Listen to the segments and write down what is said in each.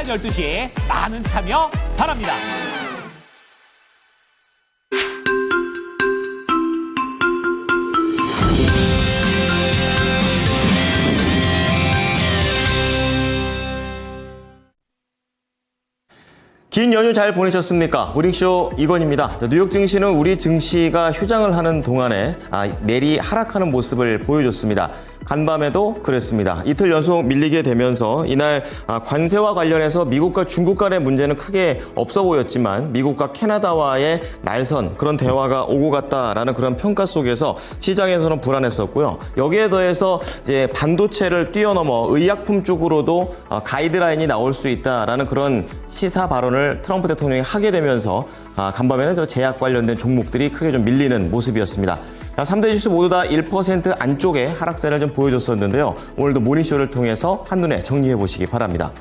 12시 많은 참여 바랍니다. 긴 연휴 잘 보내셨습니까? 모닝쇼 이건입니다. 뉴욕 증시는 우리 증시가 휴장을 하는 동안에 내리 하락하는 모습을 보여줬습니다. 간밤에도 그랬습니다. 이틀 연속 밀리게 되면서 이날 관세와 관련해서 미국과 중국 간의 문제는 크게 없어 보였지만 미국과 캐나다와의 날선 그런 대화가 오고 갔다라는 그런 평가 속에서 시장에서는 불안했었고요. 여기에 더해서 이제 반도체를 뛰어넘어 의약품 쪽으로도 가이드라인이 나올 수 있다라는 그런 시사 발언을 트럼프 대통령이 하게 되면서 간밤에는 저 제약 관련된 종목들이 크게 좀 밀리는 모습이었습니다. 3대 지수 모두 다 1% 안쪽에 하락세를 좀 보여줬었는데요. 오늘도 모닝쇼를 통해서 한눈에 정리해 보시기 바랍니다.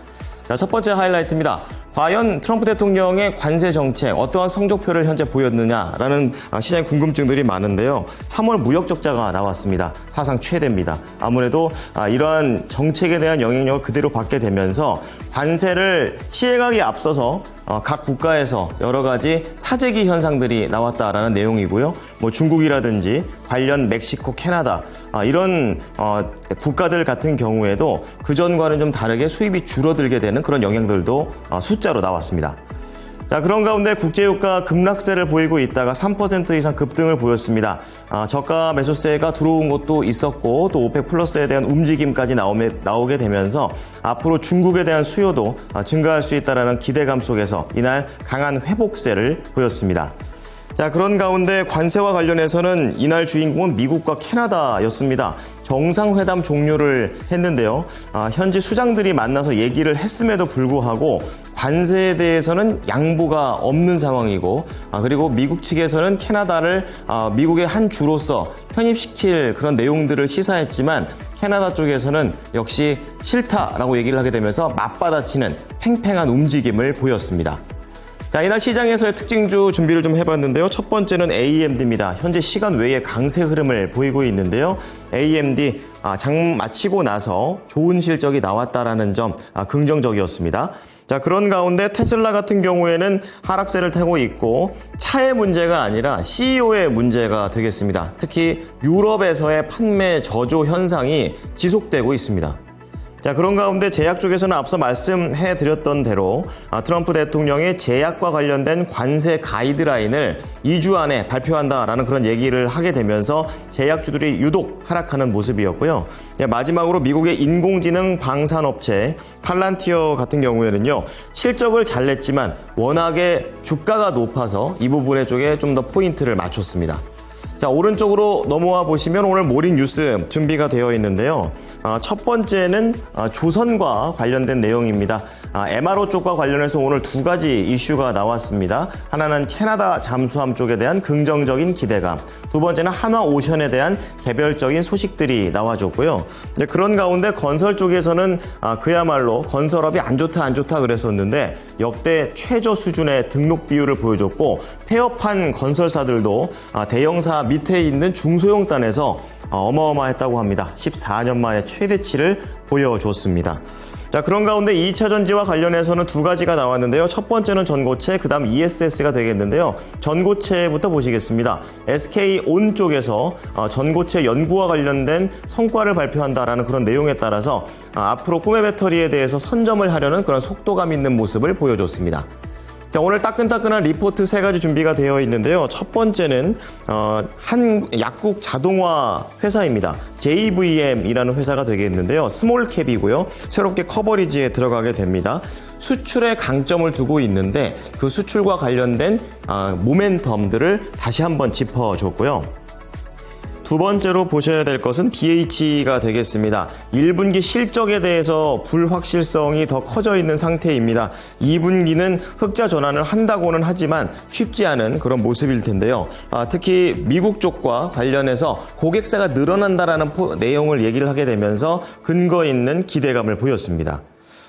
첫 번째 하이라이트입니다. 과연 트럼프 대통령의 관세 정책 어떠한 성적표를 현재 보였느냐라는 시장의 궁금증들이 많은데요. 3월 무역 적자가 나왔습니다. 사상 최대입니다. 아무래도 이러한 정책에 대한 영향력을 그대로 받게 되면서 관세를 시행하기에 앞서서 각 국가에서 여러 가지 사재기 현상들이 나왔다라는 내용이고요. 중국이라든지 관련 멕시코, 캐나다 이런 국가들 같은 경우에도 그전과는 좀 다르게 수입이 줄어들게 되는 그런 영향들도 숫자로 나왔습니다. 자, 그런 가운데 국제유가 급락세를 보이고 있다가 3% 이상 급등을 보였습니다. 저가 매수세가 들어온 것도 있었고 또 오펙 플러스에 대한 움직임까지 나오게 되면서 앞으로 중국에 대한 수요도 증가할 수 있다는 기대감 속에서 이날 강한 회복세를 보였습니다. 자, 그런 가운데 관세와 관련해서는 이날 주인공은 미국과 캐나다였습니다. 정상회담 종료를 했는데요. 현지 수장들이 만나서 얘기를 했음에도 불구하고 관세에 대해서는 양보가 없는 상황이고 그리고 미국 측에서는 캐나다를 미국의 한 주로서 편입시킬 그런 내용들을 시사했지만 캐나다 쪽에서는 역시 싫다라고 얘기를 하게 되면서 맞받아치는 팽팽한 움직임을 보였습니다. 자, 이날 시장에서의 특징주 준비를 좀 해봤는데요. 첫 번째는 AMD입니다. 현재 시간 외에 강세 흐름을 보이고 있는데요. AMD 장 마치고 나서 좋은 실적이 나왔다라는 점 긍정적이었습니다. 자, 그런 가운데 테슬라 같은 경우에는 하락세를 타고 있고 차의 문제가 아니라 CEO의 문제가 되겠습니다. 특히 유럽에서의 판매 저조 현상이 지속되고 있습니다. 자, 그런 가운데 제약 쪽에서는 앞서 말씀해 드렸던 대로 트럼프 대통령의 제약과 관련된 관세 가이드라인을 2주 안에 발표한다라는 그런 얘기를 하게 되면서 제약주들이 유독 하락하는 모습이었고요. 마지막으로 미국의 인공지능 방산업체 팔란티어 같은 경우에는요, 실적을 잘 냈지만 워낙에 주가가 높아서 이 부분에 쪽에 좀 더 포인트를 맞췄습니다. 자, 오른쪽으로 넘어와 보시면 오늘 모닝 뉴스 준비가 되어 있는데요. 첫 번째는 조선과 관련된 내용입니다. MRO 쪽과 관련해서 오늘 두 가지 이슈가 나왔습니다. 하나는 캐나다 잠수함 쪽에 대한 긍정적인 기대감, 두 번째는 한화오션에 대한 개별적인 소식들이 나와줬고요. 그런 가운데 건설 쪽에서는 그야말로 건설업이 안 좋다 그랬었는데 역대 최저 수준의 등록 비율을 보여줬고 폐업한 건설사들도 대형사 밑에 있는 중소형 단에서 어마어마했다고 합니다. 14년 만에 최대치를 보여줬습니다. 자, 그런 가운데 2차 전지와 관련해서는 두 가지가 나왔는데요. 첫 번째는 전고체, 그 다음 ESS가 되겠는데요. 전고체부터 보시겠습니다. SK온 쪽에서 전고체 연구와 관련된 성과를 발표한다라는 그런 내용에 따라서 앞으로 꿈의 배터리에 대해서 선점을 하려는 그런 속도감 있는 모습을 보여줬습니다. 자, 오늘 따끈따끈한 리포트 세 가지 준비가 되어 있는데요. 첫 번째는 한 약국 자동화 회사입니다. JVM이라는 회사가 되겠는데요. 스몰캡이고요. 새롭게 커버리지에 들어가게 됩니다. 수출에 강점을 두고 있는데 그 수출과 관련된 모멘텀들을 다시 한번 짚어줬고요. 두 번째로 보셔야 될 것은 BH가 되겠습니다. 1분기 실적에 대해서 불확실성이 더 커져 있는 상태입니다. 2분기는 흑자 전환을 한다고는 하지만 쉽지 않은 그런 모습일 텐데요. 특히 미국 쪽과 관련해서 고객사가 늘어난다라는 내용을 얘기를 하게 되면서 근거 있는 기대감을 보였습니다.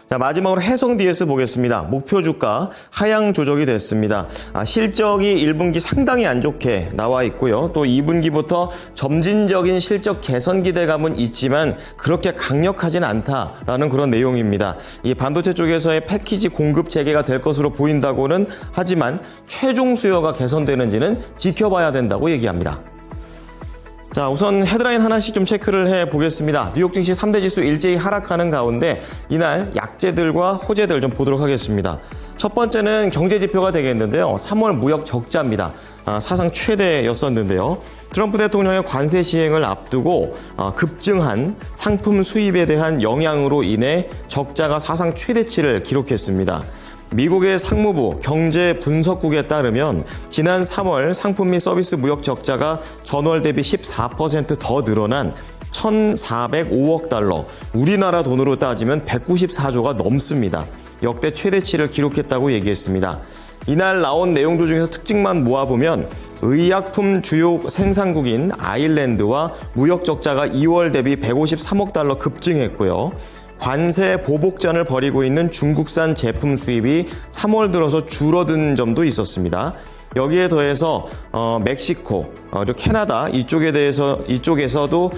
자, 마지막으로 해성 DS 보겠습니다. 목표 주가 하향 조정이 됐습니다. 실적이 1분기 상당히 안 좋게 나와 있고요. 또 2분기부터 점진적인 실적 개선 기대감은 있지만 그렇게 강력하진 않다라는 그런 내용입니다. 이 반도체 쪽에서의 패키지 공급 재개가 될 것으로 보인다고는 하지만 최종 수요가 개선되는지는 지켜봐야 된다고 얘기합니다. 자, 우선 헤드라인 하나씩 좀 체크를 해보겠습니다. 뉴욕 증시 3대 지수 일제히 하락하는 가운데 이날 약재들과 호재들 좀 보도록 하겠습니다. 첫 번째는 경제 지표가 되겠는데요. 3월 무역 적자입니다. 사상 최대였었는데요. 트럼프 대통령의 관세 시행을 앞두고 급증한 상품 수입에 대한 영향으로 인해 적자가 사상 최대치를 기록했습니다. 미국의 상무부 경제분석국에 따르면 지난 3월 상품 및 서비스 무역 적자가 전월 대비 14% 더 늘어난 1,405억 달러, 우리나라 돈으로 따지면 194조가 넘습니다. 역대 최대치를 기록했다고 얘기했습니다. 이날 나온 내용들 중에서 특징만 모아보면 의약품 주요 생산국인 아일랜드와 무역 적자가 2월 대비 153억 달러 급증했고요. 관세 보복전을 벌이고 있는 중국산 제품 수입이 3월 들어서 줄어든 점도 있었습니다. 여기에 더해서 멕시코, 그리고 캐나다 이쪽에서도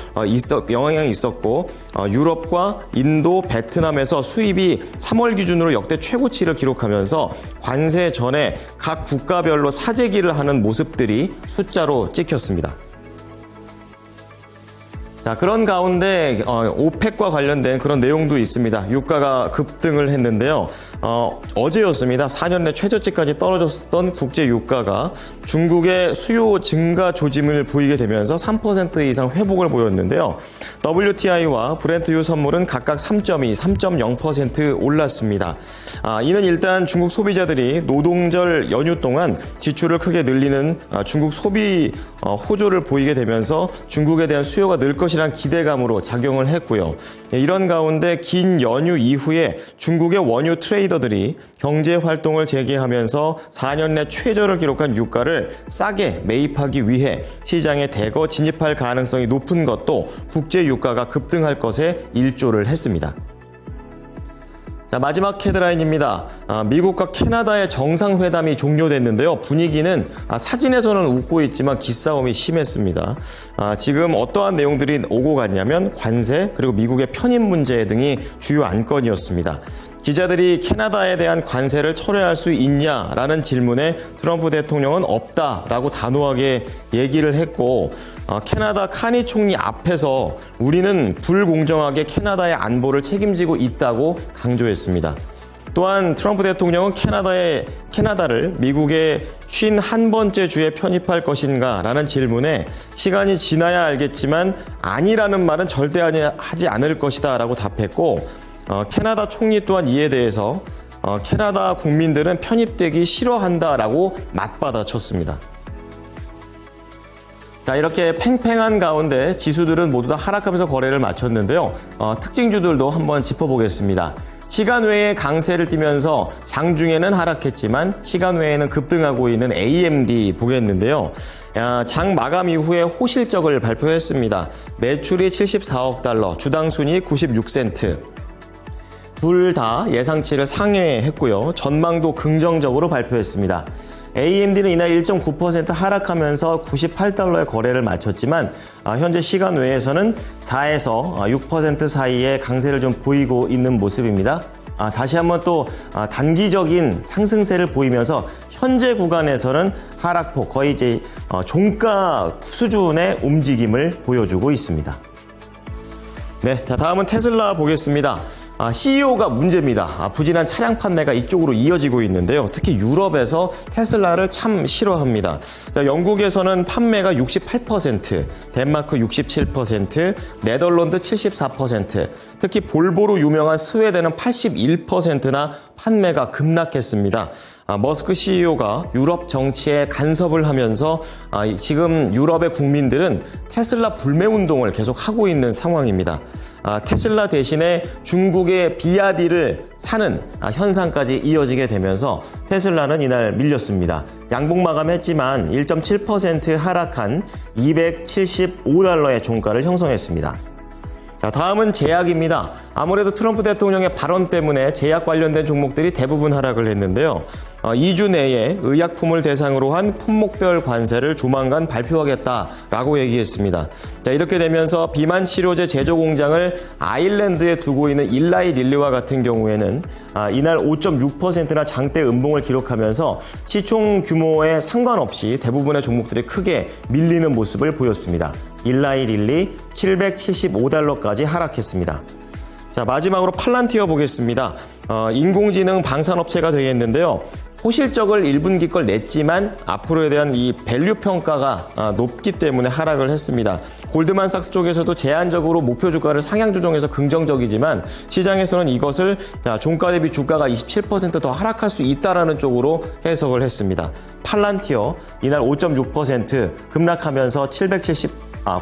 영향이 있었고 유럽과 인도, 베트남에서 수입이 3월 기준으로 역대 최고치를 기록하면서 관세 전에 각 국가별로 사재기를 하는 모습들이 숫자로 찍혔습니다. 자, 그런 가운데 오펙과 관련된 그런 내용도 있습니다. 유가가 급등을 했는데요. 어제였습니다. 4년 내 최저치까지 떨어졌던 국제 유가가 중국의 수요 증가 조짐을 보이게 되면서 3% 이상 회복을 보였는데요. WTI와 브렌트유 선물은 각각 3.2, 3.0% 올랐습니다. 이는 일단 중국 소비자들이 노동절 연휴 동안 지출을 크게 늘리는 중국 소비 호조를 보이게 되면서 중국에 대한 수요가 늘 것이란 기대감으로 작용을 했고요. 이런 가운데 긴 연휴 이후에 중국의 원유 트레이더들이 경제 활동을 재개하면서 4년 내 최저를 기록한 유가를 싸게 매입하기 위해 시장에 대거 진입할 가능성이 높은 것도 국제 유가가 급등할 것에 일조를 했습니다. 자, 마지막 헤드라인입니다. 미국과 캐나다의 정상회담이 종료됐는데요. 분위기는 사진에서는 웃고 있지만 기싸움이 심했습니다. 지금 어떠한 내용들이 오고 갔냐면 관세 그리고 미국의 편입 문제 등이 주요 안건이었습니다. 기자들이 캐나다에 대한 관세를 철회할 수 있냐라는 질문에 트럼프 대통령은 없다라고 단호하게 얘기를 했고 캐나다 카니 총리 앞에서 우리는 불공정하게 캐나다의 안보를 책임지고 있다고 강조했습니다. 또한 트럼프 대통령은 캐나다를 미국의 51번째 주에 편입할 것인가 라는 질문에 시간이 지나야 알겠지만 아니라는 말은 절대 하지 않을 것이다 라고 답했고 캐나다 총리 또한 이에 대해서 캐나다 국민들은 편입되기 싫어한다라고 맞받아쳤습니다. 자, 이렇게 팽팽한 가운데 지수들은 모두 다 하락하면서 거래를 마쳤는데요. 특징주들도 한번 짚어보겠습니다. 시간 외에 강세를 띠면서 장중에는 하락했지만 시간 외에는 급등하고 있는 AMD 보겠는데요. 장 마감 이후에 호실적을 발표했습니다. 매출이 74억 달러, 주당 순이익 96센트. 둘 다 예상치를 상회했고요. 전망도 긍정적으로 발표했습니다. AMD는 이날 1.9% 하락하면서 98달러의 거래를 마쳤지만 현재 시간 외에서는 4에서 6% 사이의 강세를 좀 보이고 있는 모습입니다. 다시 한번 또 단기적인 상승세를 보이면서 현재 구간에서는 하락폭 거의 이제 종가 수준의 움직임을 보여주고 있습니다. 네, 자, 다음은 테슬라 보겠습니다. CEO가 문제입니다. 부진한 차량 판매가 이쪽으로 이어지고 있는데요. 특히 유럽에서 테슬라를 참 싫어합니다. 자, 영국에서는 판매가 68%, 덴마크 67%, 네덜란드 74%, 특히 볼보로 유명한 스웨덴은 81%나 판매가 급락했습니다. 머스크 CEO가 유럽 정치에 간섭을 하면서 지금 유럽의 국민들은 테슬라 불매 운동을 계속 하고 있는 상황입니다. 테슬라 대신에 중국의 비아디를 사는 현상까지 이어지게 되면서 테슬라는 이날 밀렸습니다. 양봉 마감했지만 1.7% 하락한 275달러의 종가를 형성했습니다. 자, 다음은 제약입니다. 아무래도 트럼프 대통령의 발언 때문에 제약 관련된 종목들이 대부분 하락을 했는데요. 2주 내에 의약품을 대상으로 한 품목별 관세를 조만간 발표하겠다라고 얘기했습니다. 자, 이렇게 되면서 비만 치료제 제조 공장을 아일랜드에 두고 있는 일라이 릴리와 같은 경우에는 이날 5.6%나 장대 음봉을 기록하면서 시총 규모에 상관없이 대부분의 종목들이 크게 밀리는 모습을 보였습니다. 일라이 릴리 775달러까지 하락했습니다. 자, 마지막으로 팔란티어 보겠습니다. 인공지능 방산업체가 되겠는데요. 호실적을 1분기 걸 냈지만 앞으로에 대한 이 밸류 평가가 높기 때문에 하락을 했습니다. 골드만삭스 쪽에서도 제한적으로 목표 주가를 상향 조정해서 긍정적이지만 시장에서는 이것을 종가 대비 주가가 27% 더 하락할 수 있다라는 쪽으로 해석을 했습니다. 팔란티어 이날 5.6% 급락하면서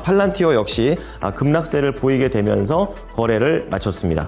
팔란티어 역시 급락세를 보이게 되면서 거래를 마쳤습니다.